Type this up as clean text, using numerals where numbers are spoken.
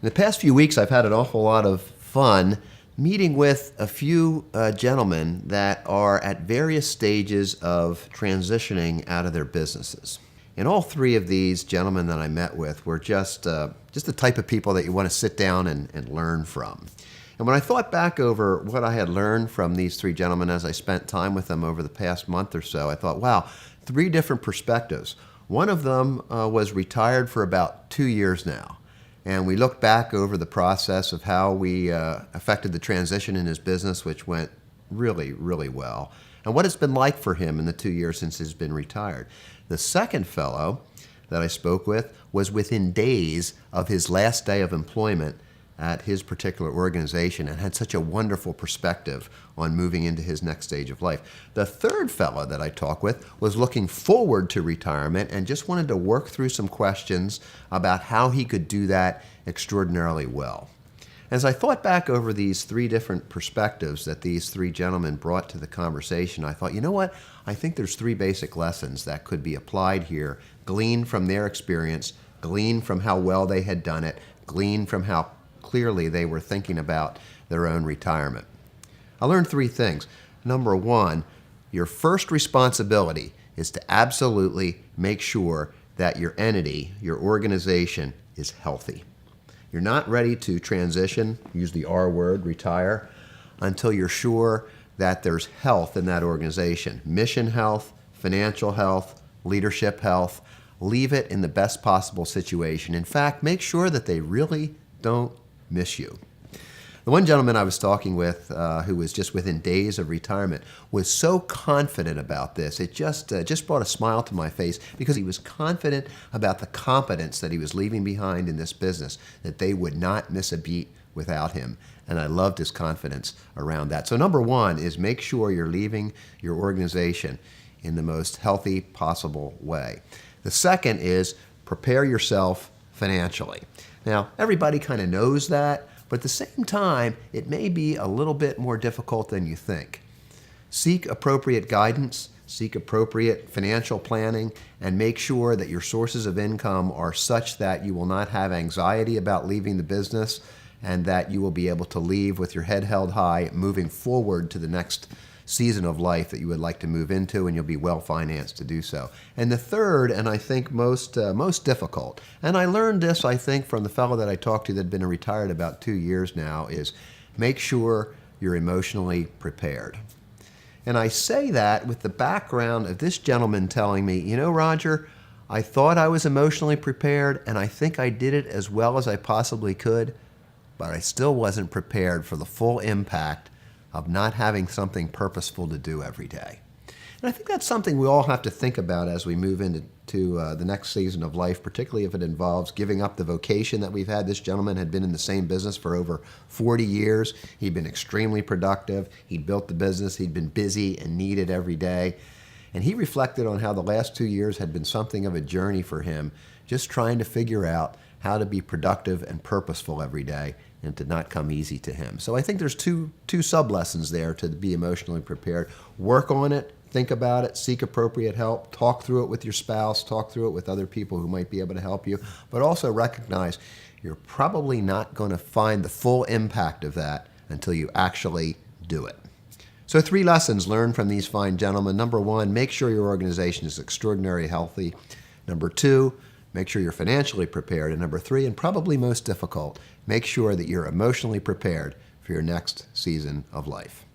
In the past few weeks, I've had an awful lot of fun meeting with a few gentlemen that are at various stages of transitioning out of their businesses. And all three of these gentlemen that I met with were just the type of people that you want to sit down and learn from. And when I thought back over what I had learned from these three gentlemen as I spent time with them over the past month or so, I thought, wow, three different perspectives. One of them was retired for about 2 years now. And we looked back over the process of how we affected the transition in his business, which went really, really well, and what it's been like for him in the 2 years since he's been retired. The second fellow that I spoke with was within days of his last day of employment at his particular organization and had such a wonderful perspective on moving into his next stage of life. The third fellow that I talked with was looking forward to retirement and just wanted to work through some questions about how he could do that extraordinarily well. As I thought back over these three different perspectives that these three gentlemen brought to the conversation, I thought, you know what? I think there's three basic lessons that could be applied here, gleaned from their experience, gleaned from how well they had done it, gleaned from how clearly they were thinking about their own retirement. I learned three things. Number one, your first responsibility is to absolutely make sure that your entity, your organization, is healthy. You're not ready to transition, use the R word, retire, until you're sure that there's health in that organization. Mission health, financial health, leadership health. Leave it in the best possible situation. In fact, make sure that they really don't miss you. The one gentleman I was talking with, who was just within days of retirement, was so confident about this. It just brought a smile to my face because he was confident about the competence that he was leaving behind in this business, that they would not miss a beat without him. And I loved his confidence around that. So number one is make sure you're leaving your organization in the most healthy possible way. The second is prepare yourself financially. Now, everybody kind of knows that, but at the same time, it may be a little bit more difficult than you think. Seek appropriate guidance, seek appropriate financial planning, and make sure that your sources of income are such that you will not have anxiety about leaving the business and that you will be able to leave with your head held high, moving forward to the next season of life that you would like to move into, and you'll be well financed to do so. And the third, and I think most difficult, and I learned this, I think, from the fellow that I talked to that had been retired about 2 years now, is make sure you're emotionally prepared. And I say that with the background of this gentleman telling me, you know, Roger, I thought I was emotionally prepared, and I think I did it as well as I possibly could, but I still wasn't prepared for the full impact of not having something purposeful to do every day. And I think that's something we all have to think about as we move into the next season of life, particularly if it involves giving up the vocation that we've had. This gentleman had been in the same business for over 40 years. He'd been extremely productive. He'd built the business. He'd been busy and needed every day. And he reflected on how the last 2 years had been something of a journey for him, just trying to figure out how to be productive and purposeful every day, and to not come easy to him. So I think there's two sub-lessons there to be emotionally prepared. Work on it, think about it, seek appropriate help, talk through it with your spouse, talk through it with other people who might be able to help you, but also recognize you're probably not going to find the full impact of that until you actually do it. So 3 lessons learned from these fine gentlemen. Number 1, make sure your organization is extraordinarily healthy. Number 2, make sure you're financially prepared. And number 3, and probably most difficult, make sure that you're emotionally prepared for your next season of life.